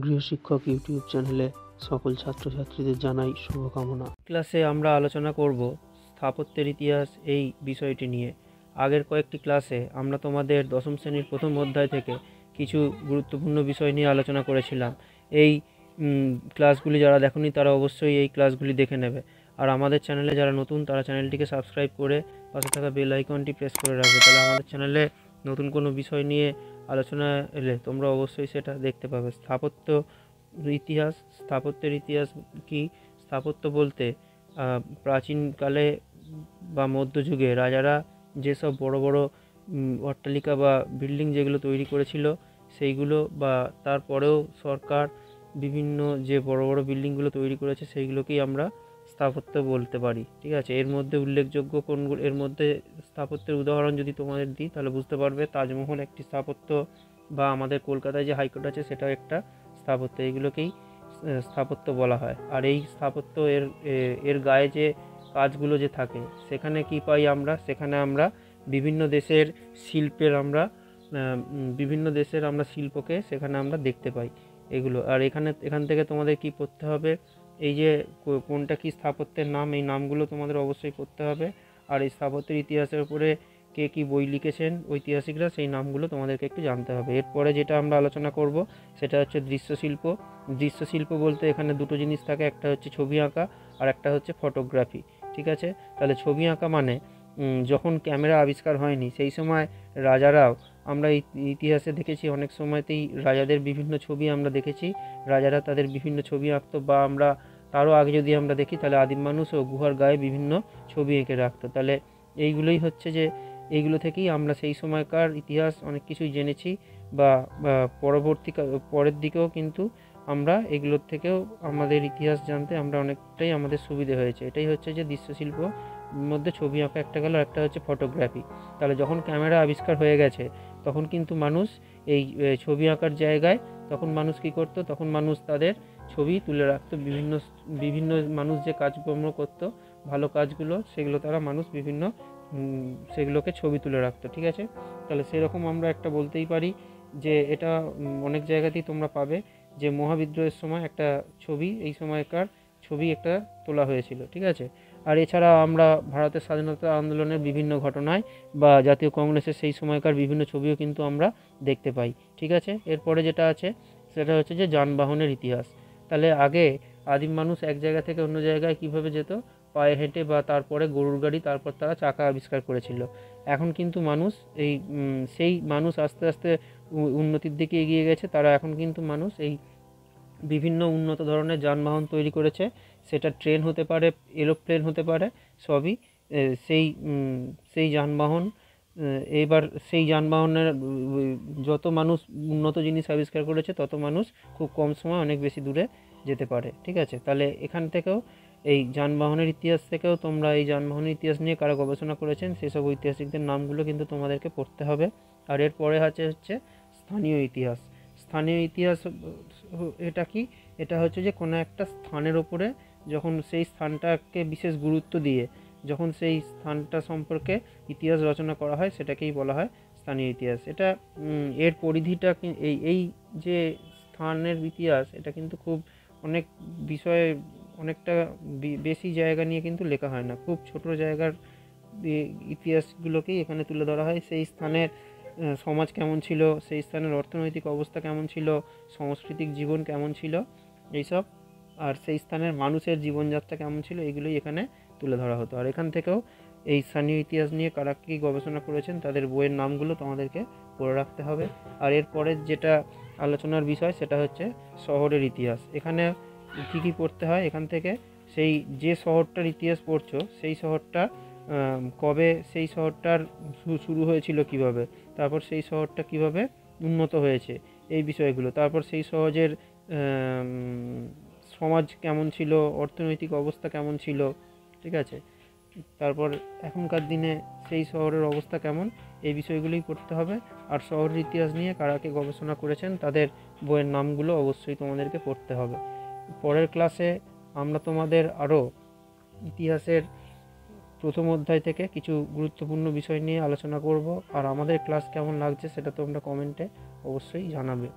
গৃহশিক্ষক YouTube চ্যানেলে সকল ছাত্রছাত্রীদের জানাই শুভকামনা। ক্লাসে আমরা আলোচনা করব স্থাপত্যের ইতিহাস এই বিষয়টি নিয়ে। আগের কয়েকটি ক্লাসে আমরা তোমাদের দশম শ্রেণীর প্রথম অধ্যায় থেকে কিছু গুরুত্বপূর্ণ বিষয় নিয়ে আলোচনা করেছিলাম। এই ক্লাসগুলি যারা দেখোনি তারা অবশ্যই এই ক্লাসগুলি দেখে নেবে। আর আমাদের চ্যানেলে যারা নতুন তারা চ্যানেলটিকে সাবস্ক্রাইব করে পাশে থাকা বেল আইকনটি প্রেস করে রাখবে, তাহলে আমাদের চ্যানেলে নতুন কোনো বিষয় নিয়ে আলোচনা এলে তোমরা অবশ্যই সেটা দেখতে পাবে। স্থাপত্যের ইতিহাস কি? স্থাপত্য বলতে প্রাচীনকালে বা মধ্যযুগে রাজারা যেসব বড় বড় অট্টালিকা বা বিল্ডিং যেগুলো তৈরি করেছিল সেইগুলো, বা তারপরেও সরকার বিভিন্ন যে বড় বড় বিল্ডিংগুলো তৈরি করেছে সেইগুলোকেই আমরা স্থাপত্য বলতে পারি। ঠিক আছে, এর মধ্যে উল্লেখযোগ্য কোনগুলো, এর মধ্যে স্থাপত্যের উদাহরণ যদি তোমাদের দিই তাহলে বুঝতে পারবে। তাজমহল একটি স্থাপত্য, বা আমাদের কলকাতায় যে হাইকোর্ট আছে সেটাও একটা স্থাপত্য। এইগুলোকেই স্থাপত্য বলা হয়। আর এই স্থাপত্য এর গায়ে যে কাজগুলো যে থাকে সেখানে কি পাই আমরা? সেখানে আমরা বিভিন্ন দেশের শিল্পকে সেখানে আমরা দেখতে পাই এগুলো। আর এখান থেকে তোমাদের কি পড়তে হবে? এই যে কোনটা কি স্থাপত্যের নাম, এই নামগুলো তোমাদের অবশ্যই পড়তে হবে। আর এই স্থাপত্যের ইতিহাসের উপরে কে কি বই লিখেছেন ঐতিহাসিকরা, সেই নামগুলো তোমাদেরকে একটু জানতে হবে। এরপরে যেটা আমরা আলোচনা করব সেটা হচ্ছে দৃশ্যশিল্প। দৃশ্যশিল্প বলতে এখানে দুটো জিনিস থাকে, একটা হচ্ছে ছবি আঁকা আর একটা হচ্ছে ফটোগ্রাফি। ঠিক আছে, তাহলে ছবি আঁকা মানে যখন ক্যামেরা আবিষ্কার হয়নি সেই সময় রাজারাও, আমরা ইতিহাসে দেখেছি অনেক সময়তেই রাজাদের বিভিন্ন ছবি আমরা দেখেছি, রাজারা তাদের বিভিন্ন ছবি আঁকতো। বা আমরা তারও আগে যদি আমরা দেখি তাহলে আদিম মানুষও গুহার গায়ে বিভিন্ন ছবি এঁকে রাখতো। তাহলে এইগুলোই হচ্ছে যে এইগুলো থেকেই আমরা সেই সময়কার ইতিহাস অনেক কিছুই জেনেছি, বা পরের দিকেও কিন্তু আমরা এগুলোর থেকেও আমাদের ইতিহাস জানতে আমরা অনেকটাই আমাদের সুবিধে হয়েছে। এটাই হচ্ছে যে দৃশ্যশিল্প মধ্যে ছবি আঁকা একটা গেল, একটা হচ্ছে ফটোগ্রাফি। তাহলে যখন ক্যামেরা আবিষ্কার হয়ে গেছে তখন কিন্তু মানুষ এই ছবি আঁকার জায়গায় তখন মানুষ কী করতো? তখন মানুষ তাদের ছবি তুলে রাখতো। বিভিন্ন মানুষ যে কাজকর্ম করতো ভালো কাজগুলো, সেগুলো তারা মানুষ সেগুলোকে ছবি তুলে রাখতো। ঠিক আছে, তাহলে সেরকম আমরা একটা বলতেই পারি যে এটা অনেক জায়গাতেই তোমরা পাবে যে মহাবিদ্রোহের সময় একটা ছবি, এই সময়কার ছবি একটা তোলা হয়েছিল। ঠিক আছে, আর এছাড়া আমরা ভারতের স্বাধীনতা আন্দোলনের বিভিন্ন ঘটনায় বা জাতীয় কংগ্রেসের সেই সময়কার বিভিন্ন ছবিও কিন্তু আমরা দেখতে পাই। ঠিক আছে, এরপরে যেটা আছে সেটা হচ্ছে যে যানবাহনের ইতিহাস। তাহলে আগে আদিম মানুষ এক জায়গা থেকে অন্য জায়গায় কিভাবে যেত? পায়ে হেঁটে, বা তারপরে গরুর গাড়ি, তারপর তারা চাকা আবিষ্কার করেছিল। এখন কিন্তু সেই মানুষ আস্তে আস্তে উন্নতির দিকে এগিয়ে গেছে। তারা এখন কিন্তু এই বিভিন্ন উন্নত ধরনের যানবাহন তৈরি করেছে। সেটা ট্রেন হতে পারে, এরোপ্লেন হতে পারে, সবই সেই যানবাহন। এবার সেই যানবাহনের যত মানুষ উন্নত জিনিস আবিষ্কার করেছে তত মানুষ খুব কম সময় অনেক বেশি দূরে যেতে পারে। ঠিক আছে, তাহলে এখান থেকেও এই যানবাহনের ইতিহাস থেকেও তোমরা এই যানবাহনের ইতিহাস নিয়ে কারা গবেষণা করেছেন সেসব ঐতিহাসিকদের নামগুলো কিন্তু তোমাদেরকে পড়তে হবে। আর এরপরে হচ্ছে স্থানীয় ইতিহাস। স্থানীয় ইতিহাস এটা কি? এটা হচ্ছে যে কোনো একটা স্থানের ওপরে যখন সেই স্থানটাকে বিশেষ গুরুত্ব দিয়ে যখন সেই স্থানটা সম্পর্কে ইতিহাস রচনা করা হয় সেটাকেই বলা হয় স্থানীয় ইতিহাস। এটা এর পরিধিটা এই যে স্থানের ইতিহাস, এটা কিন্তু খুব অনেক বিষয়ে অনেকটা বেশি জায়গা নিয়ে কিন্তু লেখা হয় না, খুব ছোট জায়গার ইতিহাসগুলোকেই এখানে তুলে ধরা হয়। সেই স্থানের সমাজ কেমন ছিল, সেই স্থানের অর্থনৈতিক অবস্থা কেমন ছিল, সাংস্কৃতিক জীবন কেমন ছিল, এইসব, আর সেই স্থানের মানুষের জীবনযাত্রা কেমন ছিল, এগুলোই এখানে তুলে ধরা হতো। আর এখান থেকেও এই স্থানীয় ইতিহাস নিয়ে কারা কী গবেষণা করেছেন তাদের বইয়ের নামগুলো তোমাদেরকে পড়ে রাখতে হবে। আর এরপরের যেটা আলোচনার বিষয় সেটা হচ্ছে শহরের ইতিহাস। এখানে কী কী পড়তে হয়? এখান থেকে সেই যে শহরটার ইতিহাস পড়ছো সেই শহরটা কবে, সেই শহরটার শুরু হয়েছিল কিভাবে, তারপর সেই শহরটা কিভাবে উন্নত হয়েছে, এই বিষয়গুলো। তারপর সেই সমাজের সমাজ কেমন ছিল, অর্থনৈতিক অবস্থা কেমন ছিল। ঠিক আছে, তারপর এখনকার দিনে সেই শহরের অবস্থা কেমন, এই বিষয়গুলোই পড়তে হবে। আর শহরের ইতিহাস নিয়ে কারাকে গবেষণা করেছেন তাদের বইয়ের নামগুলো অবশ্যই তোমাদেরকে পড়তে হবে। পরের ক্লাসে আমরা তোমাদের আরও ইতিহাসের প্রথম অধ্যায় থেকে কিছু গুরুত্বপূর্ণ বিষয় নিয়ে আলোচনা করব। আর আমাদের ক্লাস কেমন লাগছে সেটা তোমরা কমেন্টে অবশ্যই জানাবে।